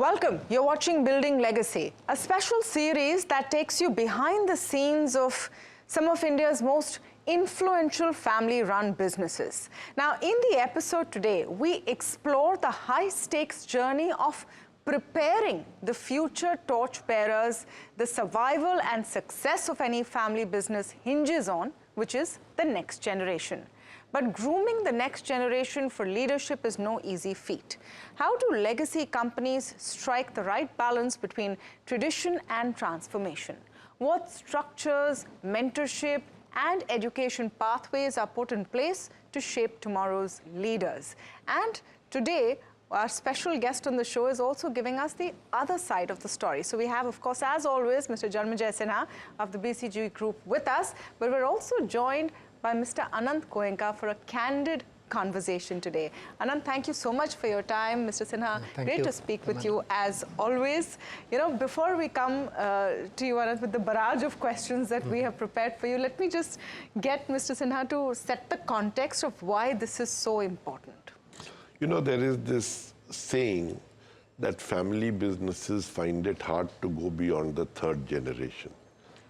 Welcome. You're watching Building Legacy, a special series that takes you behind the scenes of some of India's most influential family-run businesses. Now, in the episode today, we explore the high-stakes journey of preparing the future torchbearers. The survival and success of any family business hinges on, which is the next generation. But grooming the next generation for leadership is no easy feat. How do legacy companies strike the right balance between tradition and transformation? What structures, mentorship, and education pathways are put in place to shape tomorrow's leaders? And today, our special guest on the show is also giving us the other side of the story. So we have, of course, as always, Mr. Janmejaya Sinha of the BCG Group with us, but we're also joined by Mr. Anant Goenka for a candid conversation today. Anant, thank you so much for your time. Mr. Sinha, great to speak with you as always. You know, before we come to you, Anant, with the barrage of questions that we have prepared for you, let me just get Mr. Sinha to set the context of why this is so important. You know, there is this saying that family businesses find it hard to go beyond the third generation.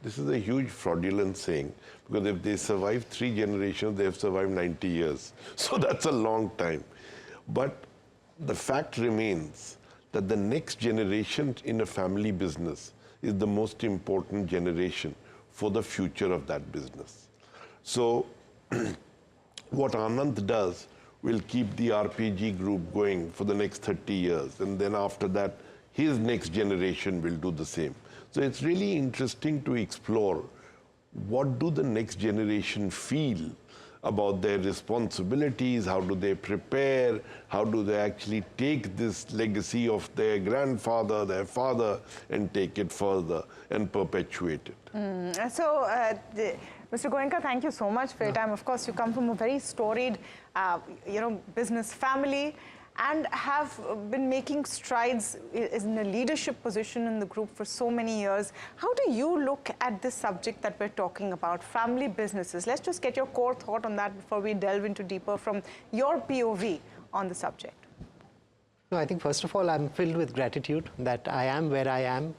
This is a huge fraudulent saying, because if they survive 3 generations, they have survived 90 years. So that's a long time. But the fact remains that the next generation in a family business is the most important generation for the future of that business. So what Anant does will keep the RPG group going for the next 30 years. And then after that, his next generation will do the same. So it's really interesting to explore what do the next generation feel about their responsibilities, how do they prepare, how do they actually take this legacy of their grandfather, their father, and take it further and perpetuate it. Mr. Goenka, thank you so much for your time. Of course, you come from a very storied, business family, and have been making strides in a leadership position in the group for so many years. How do you look at this subject that we're talking about, family businesses? Let's just get your core thought on that before we delve into deeper from your POV on the subject. No, I think first of all, I'm filled with gratitude that I am where I am,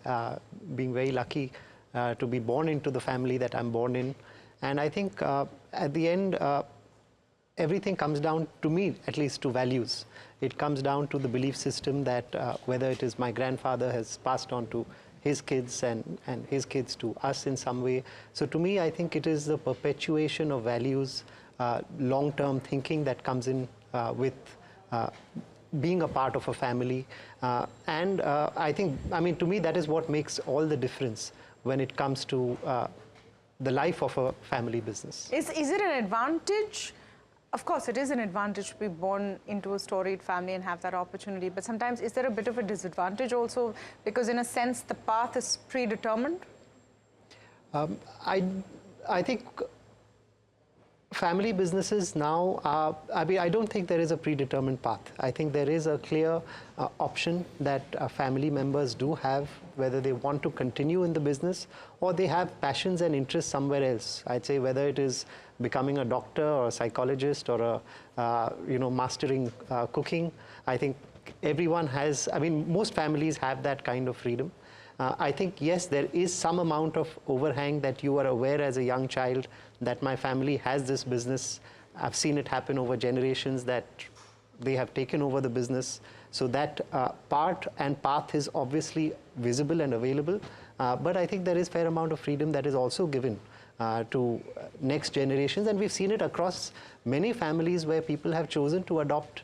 being very lucky to be born into the family that I'm born in. And I think at the end, everything comes down, to me at least, to values. It comes down to the belief system that whether it is my grandfather has passed on to his kids and his kids to us in some way. So to me, I think it is the perpetuation of values, long-term thinking that comes in with being a part of a family. I think, to me, that is what makes all the difference when it comes to the life of a family business. Is it an advantage? Of course, it is an advantage to be born into a storied family and have that opportunity. But sometimes, is there a bit of a disadvantage also? Because in a sense, the path is predetermined? I think family businesses now are, I don't think there is a predetermined path. I think there is a clear option that family members do have, whether they want to continue in the business or they have passions and interests somewhere else. I'd say whether it is becoming a doctor or a psychologist or mastering cooking. I think everyone has, most families have that kind of freedom. I think, yes, there is some amount of overhang that you are aware as a young child that my family has this business. I've seen it happen over generations that they have taken over the business. So that part and path is obviously visible and available. But I think there is a fair amount of freedom that is also given to next generations. And we've seen it across many families where people have chosen to adopt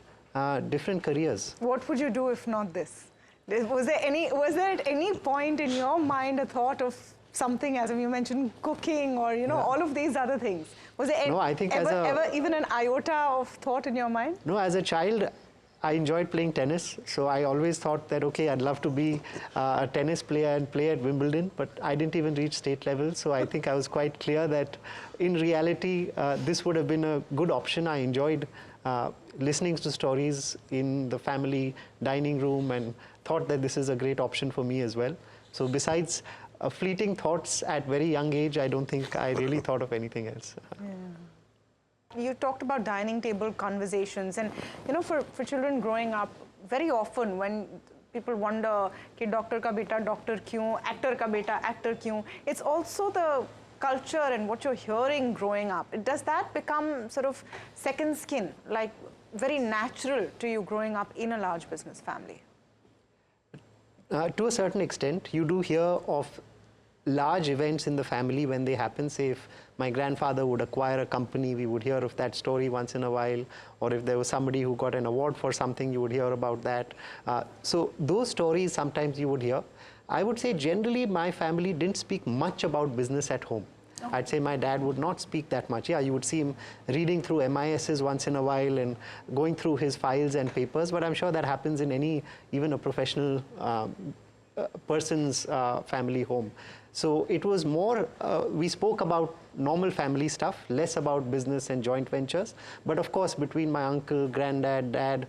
different careers. What would you do if not this? Was there at any point in your mind a thought of something, as you mentioned, cooking or, all of these other things? Was there no, I think ever even an iota of thought in your mind? No, as a child, I enjoyed playing tennis. So I always thought that, okay, I'd love to be a tennis player and play at Wimbledon, but I didn't even reach state level. So I think I was quite clear that in reality, this would have been a good option. I enjoyed listening to stories in the family dining room and thought that this is a great option for me as well. So besides fleeting thoughts at very young age, I don't think I really thought of anything else. Yeah. You talked about dining table conversations, and for children growing up, very often when people wonder, कि doctor का बेटा doctor क्यों, actor का बेटा actor क्यों? It's also the culture and what you're hearing growing up. Does that become sort of second skin, like very natural to you growing up in a large business family? To a certain extent, you do hear of large events in the family when they happen. Say if my grandfather would acquire a company, we would hear of that story once in a while, or if there was somebody who got an award for something, you would hear about that. So those stories sometimes you would hear. I would say generally my family didn't speak much about business at home. Oh. I'd say my dad would not speak that much. Yeah, you would see him reading through MISs once in a while and going through his files and papers, but I'm sure that happens in any, even a professional person's family home. So it was more, we spoke about normal family stuff, less about business and joint ventures. But of course, between my uncle, granddad, dad,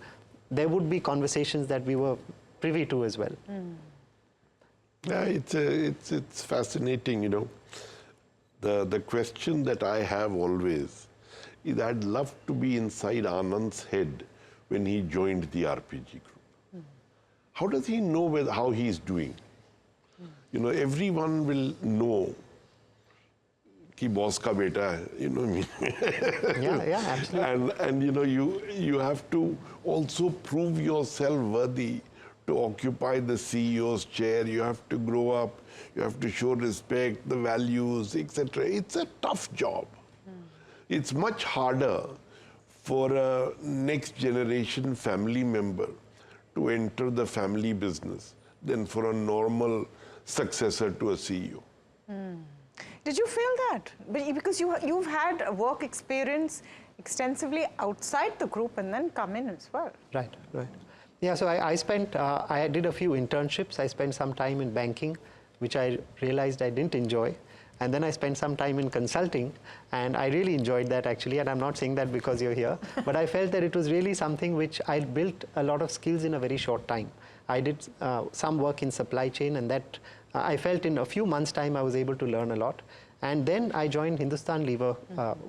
there would be conversations that we were privy to as well. Mm. Yeah, it's fascinating, you know. The question that I have always is I'd love to be inside Anand's head when he joined the RPG group. Mm. How does he know how he's doing? You know, everyone will know कि boss का बेटा है, you know me. Yeah, absolutely. And you know, you have to also prove yourself worthy to occupy the CEO's chair. You have to grow up. You have to show respect, the values, etc. It's a tough job. It's much harder for a next generation family member to enter the family business than for a normal successor to a CEO. Did you feel that? Because you've had work experience extensively outside the group and then come in as well. Right. Yeah, so I did a few internships. I spent some time in banking, which I realized I didn't enjoy. And then I spent some time in consulting, and I really enjoyed that actually. And I'm not saying that because you're here, but I felt that it was really something which I built a lot of skills in a very short time. I did some work in supply chain, and that I felt in a few months' time I was able to learn a lot. And then I joined Hindustan Lever,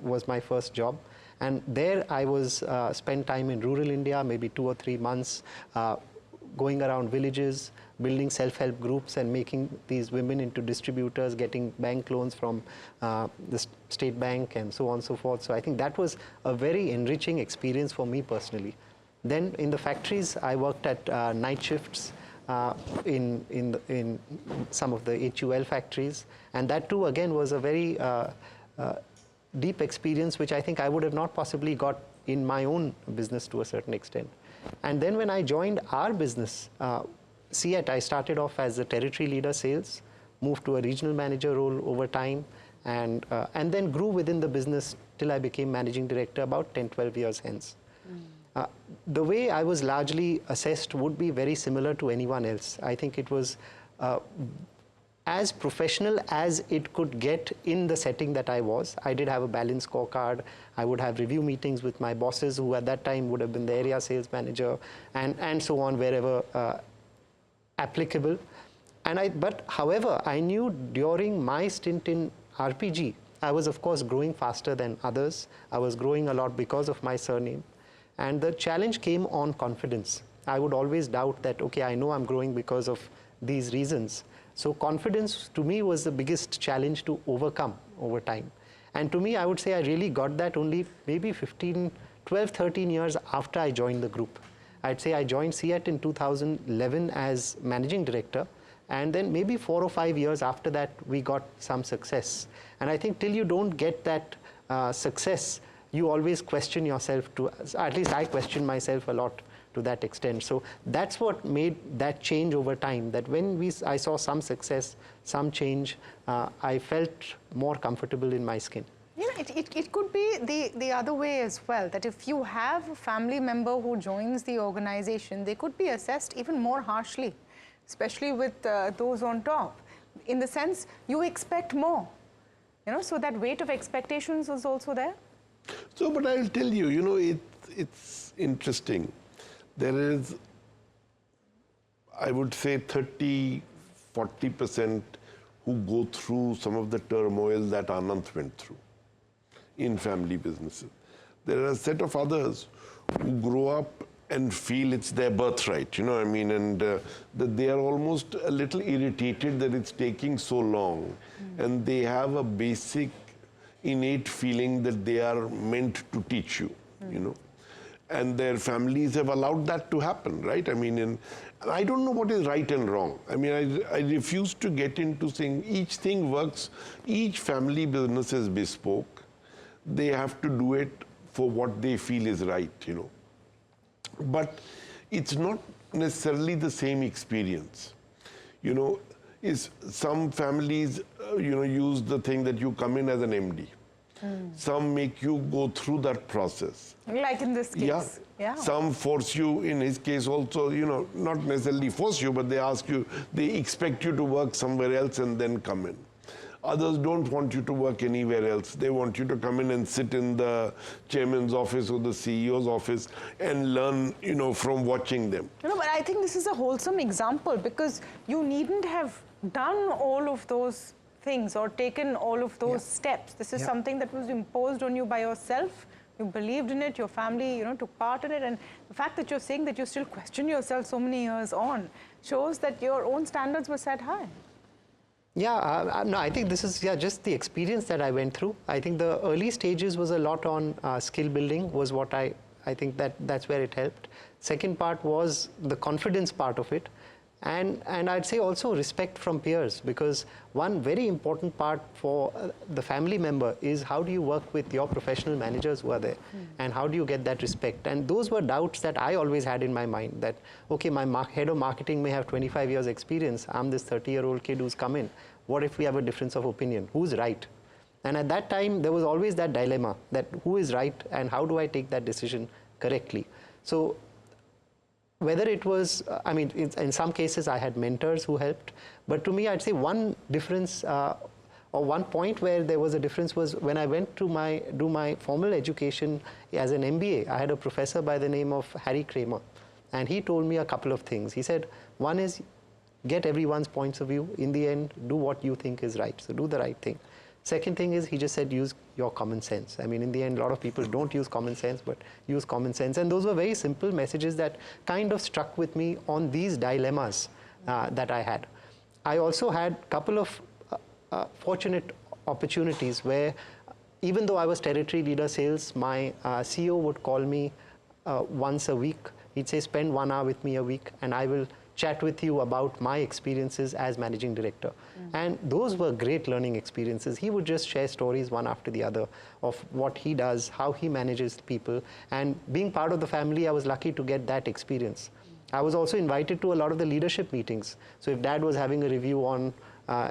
was my first job. And there I was spent time in rural India, maybe 2 or 3 months, going around villages, building self-help groups and making these women into distributors, getting bank loans from the state bank and so on and so forth. So I think that was a very enriching experience for me personally. Then in the factories, I worked at night shifts in some of the HUL factories. And that too, again, was a very deep experience, which I think I would have not possibly got in my own business to a certain extent. And then when I joined our business, CEAT, I started off as a territory leader sales, moved to a regional manager role over time, and then grew within the business till I became managing director about 10, 12 years hence. The way I was largely assessed would be very similar to anyone else. I think it was as professional as it could get in the setting that I was. I did have a balanced scorecard. I would have review meetings with my bosses, who at that time would have been the area sales manager, and so on, wherever applicable. But however, I knew during my stint in RPG, I was of course growing faster than others. I was growing a lot because of my surname. And the challenge came on confidence. I would always doubt that, okay, I know I'm growing because of these reasons. So confidence to me was the biggest challenge to overcome over time. And to me, I would say I really got that only maybe 12, 13 years after I joined the group. I'd say I joined CEAT in 2011 as managing director. And then maybe 4 or 5 years after that, we got some success. And I think till you don't get that success, you always question yourself at least I question myself a lot to that extent. So that's what made that change over time, that when I saw some success, some change, I felt more comfortable in my skin. You know, it could be the other way as well, that if you have a family member who joins the organization, they could be assessed even more harshly, especially with those on top. In the sense, you expect more, you know, so that weight of expectations is also there. So, but I'll tell you, you know, it's interesting. There is, I would say, 30–40% who go through some of the turmoil that Anant went through in family businesses. There are a set of others who grow up and feel it's their birthright, you know, I mean, and that they are almost a little irritated that it's taking so long, and they have a basic innate feeling that they are meant to teach you, you know, and their families have allowed that to happen, right? I mean, and I don't know what is right and wrong. I mean, I refuse to get into saying each thing works, each family business is bespoke. They have to do it for what they feel is right, you know. But it's not necessarily the same experience. You know, some families, you know, use the thing that you come in as an MD. Some make you go through that process. Like in this case. Yeah. Some force you, in his case also, you know, not necessarily force you, but they ask you, they expect you to work somewhere else and then come in. Others don't want you to work anywhere else. They want you to come in and sit in the chairman's office or the CEO's office and learn, you know, from watching them. No, but I think this is a wholesome example, because you needn't have done all of those things or taken all of those steps. This is something that was imposed on you by yourself. You believed in it, your family, you know, took part in it. And the fact that you're saying that you still question yourself so many years on shows that your own standards were set high. Yeah, no, I think this is just the experience that I went through. I think the early stages was a lot on skill building was what I think that's where it helped. Second part was the confidence part of it. And I'd say also respect from peers, because one very important part for the family member is how do you work with your professional managers who are there, and how do you get that respect. And those were doubts that I always had in my mind, that okay, my head of marketing may have 25 years experience, I'm this 30-year-old kid who's come in. What if we have a difference of opinion? Who's right? And at that time there was always that dilemma, that who is right and how do I take that decision correctly. So whether it was, I mean, in some cases I had mentors who helped, but to me I'd say one difference or one point where there was a difference was when I went to do my formal education as an MBA. I had a professor by the name of Harry Kramer, and he told me a couple of things. He said, one is get everyone's points of view. In the end, do what you think is right, so do the right thing. Second thing is, he just said, use your common sense. I mean, in the end, a lot of people don't use common sense, but use common sense. And those were very simple messages that kind of struck with me on these dilemmas that I had. I also had a couple of fortunate opportunities where, even though I was territory leader sales, my CEO would call me once a week. He'd say, spend 1 hour with me a week, and I will chat with you about my experiences as managing director. And those were great learning experiences. He would just share stories one after the other of what he does, how he manages people. And being part of the family, I was lucky to get that experience. I was also invited to a lot of the leadership meetings. So if dad was having a review on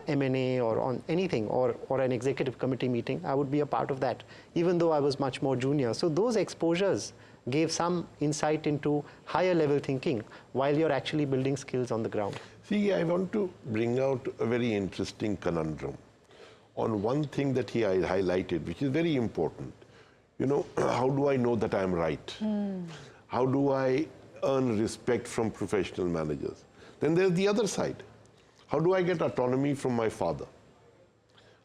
M&A or on anything, or an executive committee meeting, I would be a part of that, even though I was much more junior. So those exposures gave some insight into higher level thinking while you're actually building skills on the ground. See, I want to bring out a very interesting conundrum on one thing that he highlighted, which is very important. You know, how do I know that I'm right? How do I earn respect from professional managers? Then there's the other side. How do I get autonomy from my father?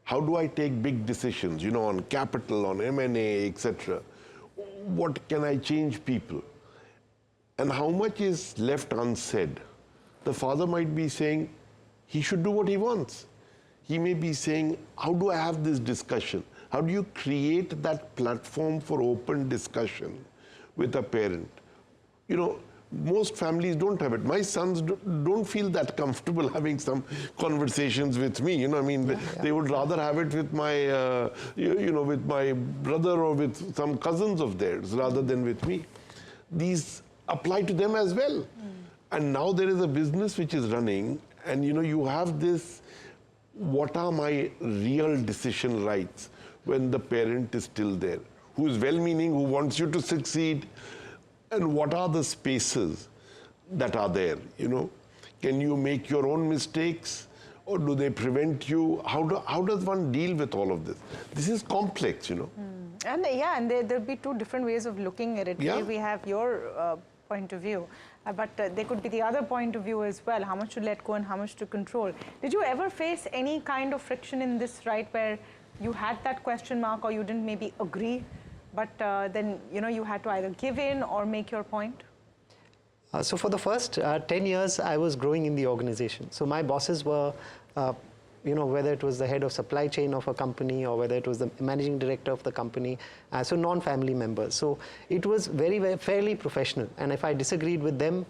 How do I take big decisions, you know, on capital, on M&A, etc.? What can I change people? And how much is left unsaid? The father might be saying he should do what he wants. He may be saying, how do I have this discussion? How do you create that platform for open discussion with a parent? You know, most families don't have it. My sons don't feel that comfortable having some conversations with me. You know, I mean, they would rather have it with my, you know, with my brother or with some cousins of theirs rather than with me. These apply to them as well. And now there is a business which is running, and you know, you have this, what are my real decision rights when the parent is still there, who is well-meaning, who wants you to succeed, and what are the spaces that are there, you know? Can you make your own mistakes, or do they prevent you? How does one deal with all of this? This is complex, you know? And and there'll be two different ways of looking at it. Yeah. We have your point of view, but there could be the other point of view as well, how much to let go and how much to control. Did you ever face any kind of friction in this, right, where you had that question mark or you didn't maybe agree, but then, you know, you had to either give in or make your point? So for the first 10 years, I was growing in the organization. So my bosses were, whether it was the head of supply chain of a company or whether it was the managing director of the company, so non-family members. So it was very fairly professional. And if I disagreed with them,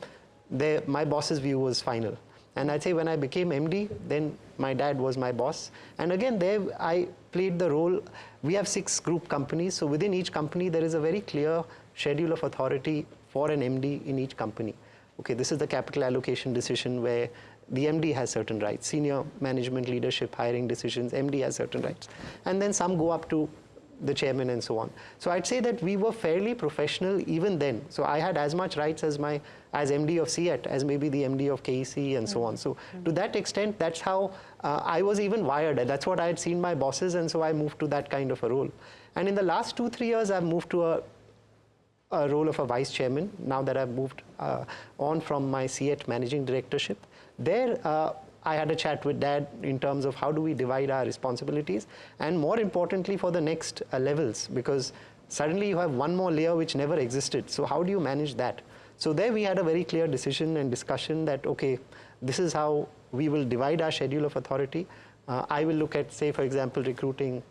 my boss's view was final. And I'd say when I became MD, then my dad was my boss. And again, there I played the role. We have 6 group companies. So within each company, there is a very clear schedule of authority for an MD in each company. Okay, this is the capital allocation decision where the MD has certain rights. Senior management, leadership, hiring decisions, MD has certain rights. And then some go up to the chairman and so on. So I'd say that we were fairly professional even then. So I had as much rights as MD of CEAT as maybe the MD of KEC and so on. So to that extent, that's how I was even wired. That's what I had seen my bosses, and so I moved to that kind of a role. And in the last 2-3 years, I've moved to a role of a vice chairman, now that I've moved on from my CEAT managing directorship. There, I had a chat with Dad in terms of how do we divide our responsibilities, and more importantly for the next levels, because suddenly you have one more layer which never existed. So how do you manage that? So there we had a very clear decision and discussion that, okay, this is how we will divide our schedule of authority. I will look at, say, for example, recruiting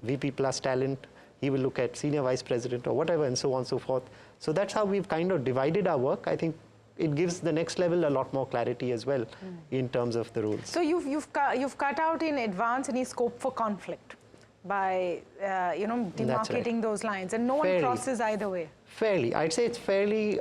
VP plus talent. He will look at senior vice president or whatever, and so on and so forth. So that's how we've kind of divided our work. I think it gives the next level a lot more clarity as well in terms of the rules. So you've cut out in advance any scope for conflict by demarcating those lines, and no one crosses either way. Fairly, I'd say it's fairly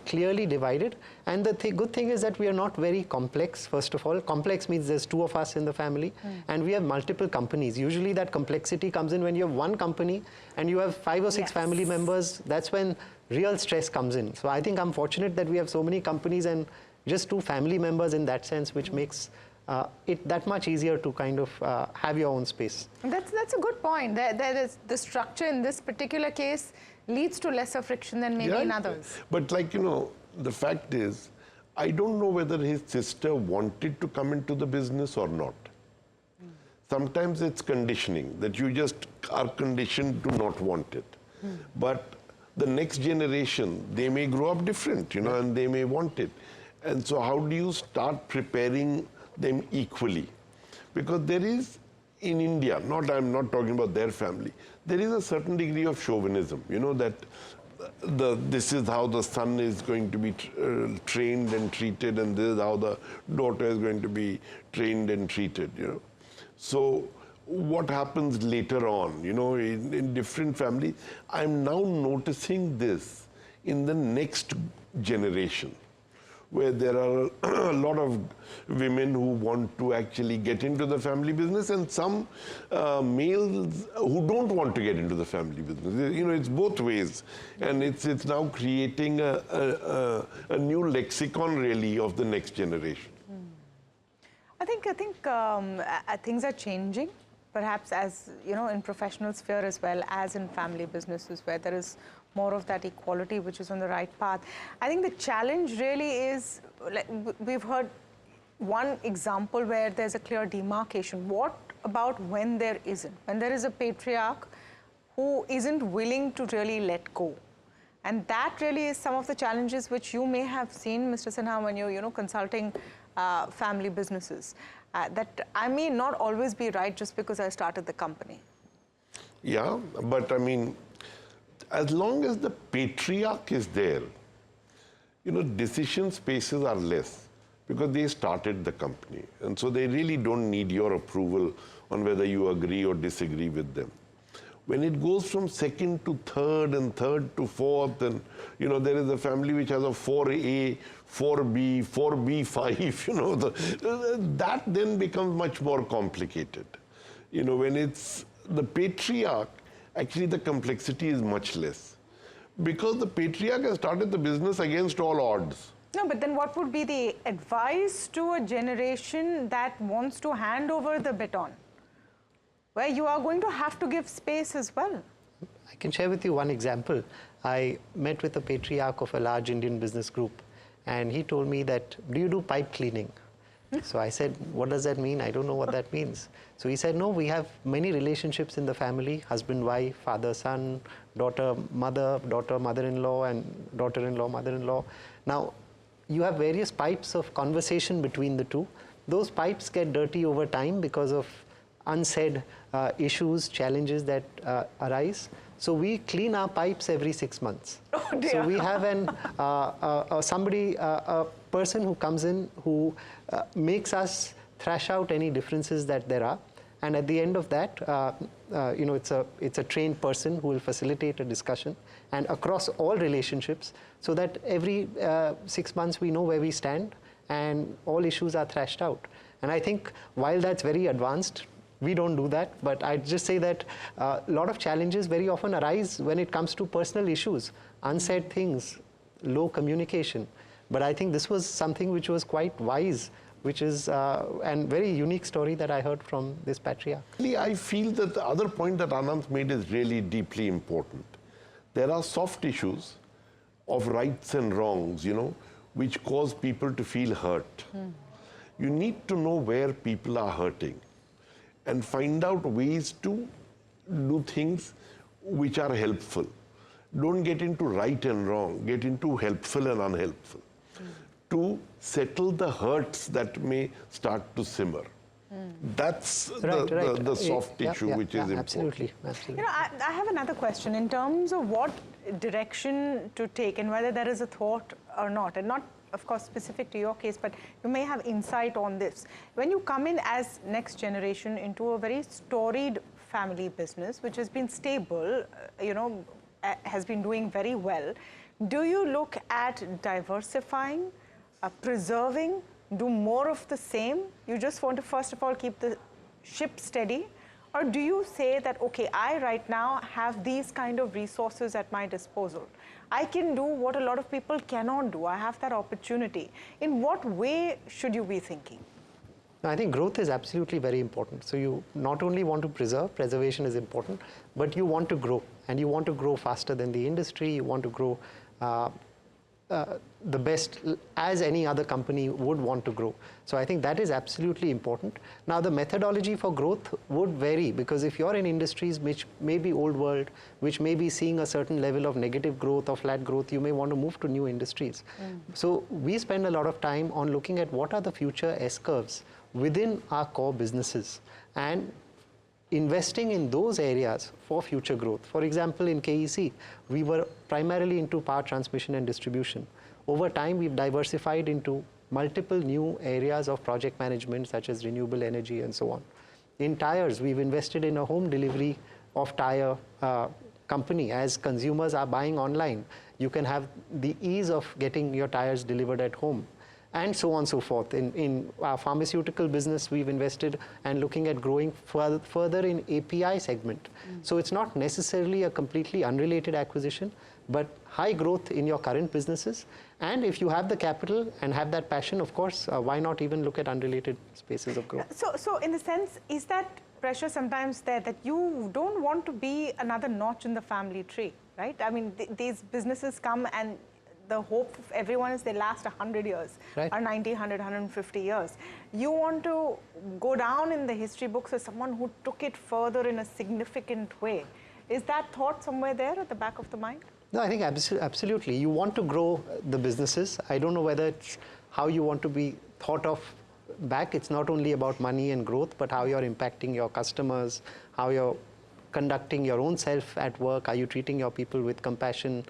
clearly divided. And the good thing is that we are not very complex. First of all, complex means there's 2 of us in the family, and we have multiple companies. Usually that complexity comes in when you have one company and you have 5 or 6 family members. That's when real stress comes in. So I think I'm fortunate that we have so many companies and just 2 family members in that sense, which makes it that much easier to kind of have your own space. That's a good point. There is the structure in this particular case leads to lesser friction than maybe in others. But the fact is, I don't know whether his sister wanted to come into the business or not. Sometimes it's conditioning, that you just are conditioned to not want it. But the next generation, they may grow up different, and they may want it. And so how do you start preparing them equally? Because there is, in India, I'm not talking about their family, there is a certain degree of chauvinism, that this is how the son is going to be trained and treated, and this is how the daughter is going to be trained and treated, So what happens later on, in different families, I'm now noticing this in the next generation, where there are a lot of women who want to actually get into the family business, and some males who don't want to get into the family business. It's both ways, and it's now creating a new lexicon really of the next generation. I think things are changing, perhaps as in professional sphere as well as in family businesses, where there is more of that equality, which is on the right path. I think the challenge really is, we've heard one example where there's a clear demarcation. What about when there isn't? When there is a patriarch who isn't willing to really let go? And that really is some of the challenges which you may have seen, Mr. Sinha, when you're consulting family businesses. That I may not always be right just because I started the company. Yeah, but as long as the patriarch is there, decision spaces are less because they started the company. And so they really don't need your approval on whether you agree or disagree with them. When it goes from second to third and third to fourth, and there is a family which has a 4A, 4B, 4B5, that then becomes much more complicated. When it's the patriarch, actually the complexity is much less. Because the patriarch has started the business against all odds. No, but then what would be the advice to a generation that wants to hand over the baton, where you are going to have to give space as well? I can share with you one example. I met with a patriarch of a large Indian business group, and he told me that, do you do pipe cleaning? So I said, what does that mean? I don't know what that means. So he said, no, we have many relationships in the family, husband, wife, father, son, daughter, mother-in-law, and daughter-in-law, mother-in-law. Now, you have various pipes of conversation between the two. Those pipes get dirty over time because of unsaid issues, challenges that arise. So we clean our pipes every 6 months. Oh dear. So we have a person who comes in who makes us thrash out any differences that there are. And at the end of that, it's a trained person who will facilitate a discussion and across all relationships, so that every 6 months we know where we stand and all issues are thrashed out. And I think while that's very advanced, we don't do that, but I'd just say that a lot of challenges very often arise when it comes to personal issues, unsaid things, low communication. But I think this was something which was quite wise, which is a very unique story that I heard from this patriarch. I feel that the other point that Anant made is really deeply important. There are soft issues of rights and wrongs, which cause people to feel hurt. You need to know where people are hurting and find out ways to do things which are helpful. Don't get into right and wrong, get into helpful and unhelpful. To settle the hurts that may start to simmer. That's the soft issue which is important. Absolutely. I have another question in terms of what direction to take and whether there is a thought or not, and not of course specific to your case, but you may have insight on this. When you come in as next generation into a very storied family business, which has been stable, has been doing very well, do you look at diversifying, preserving, do more of the same? You just want to first of all keep the ship steady? Or do you say that, okay, I right now have these kind of resources at my disposal. I can do what a lot of people cannot do. I have that opportunity. In what way should you be thinking? I think growth is absolutely very important. So you not only want to preserve, preservation is important, but you want to grow. And you want to grow faster than the industry. You want to grow the best as any other company would want to grow. So I think that is absolutely important. Now the methodology for growth would vary, because if you're in industries which may be old world, which may be seeing a certain level of negative growth or flat growth, you may want to move to new industries. So we spend a lot of time on looking at what are the future S-curves within our core businesses and investing in those areas for future growth. For example, in KEC, we were primarily into power transmission and distribution. Over time, we've diversified into multiple new areas of project management, such as renewable energy and so on. In tires, we've invested in a home delivery of tire company. As consumers are buying online, you can have the ease of getting your tires delivered at home, and so on and so forth. In our pharmaceutical business, we've invested and looking at growing further in API segment. So it's not necessarily a completely unrelated acquisition, but high growth in your current businesses. And if you have the capital and have that passion, of course, why not even look at unrelated spaces of growth? So in the sense, is that pressure sometimes there that you don't want to be another notch in the family tree, right? I mean, these businesses come and the hope of everyone is they last 100 years, right, or 90, 100, 150 years. You want to go down in the history books as someone who took it further in a significant way. Is that thought somewhere there at the back of the mind? No, I think absolutely. You want to grow the businesses. I don't know whether it's how you want to be thought of back. It's not only about money and growth, but how you're impacting your customers, how you're conducting your own self at work. Are you treating your people with compassion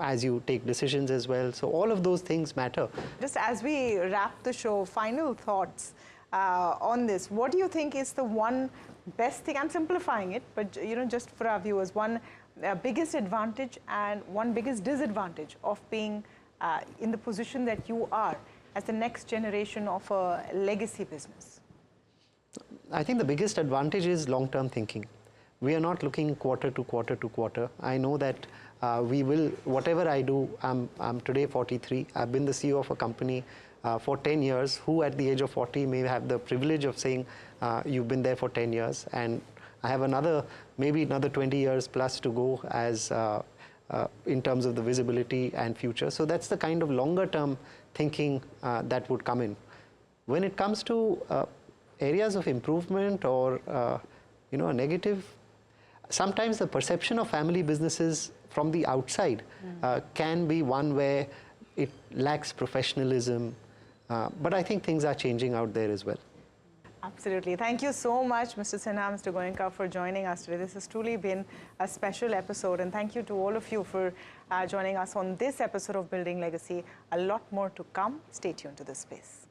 as you take decisions as well? So all of those things matter. Just as we wrap the show, final thoughts on this. What do you think is the one best thing? I'm simplifying it, but just for our viewers, one biggest advantage and one biggest disadvantage of being in the position that you are as the next generation of a legacy business? I think the biggest advantage is long-term thinking. We are not looking quarter to quarter to quarter. I know that we will, whatever I do, I'm today 43. I've been the CEO of a company for 10 years, who at the age of 40 may have the privilege of saying, you've been there for 10 years. And I have maybe another 20 years plus to go as in terms of the visibility and future. So that's the kind of longer term thinking that would come in. When it comes to areas of improvement or a negative, sometimes the perception of family businesses from the outside can be one where it lacks professionalism, but I think things are changing out there as well. Absolutely. Thank you so much, Mr. Sinha, Mr. Goenka, for joining us today. This has truly been a special episode, and thank you to all of you for joining us on this episode of Building Legacy. A lot more to come. Stay tuned to this space.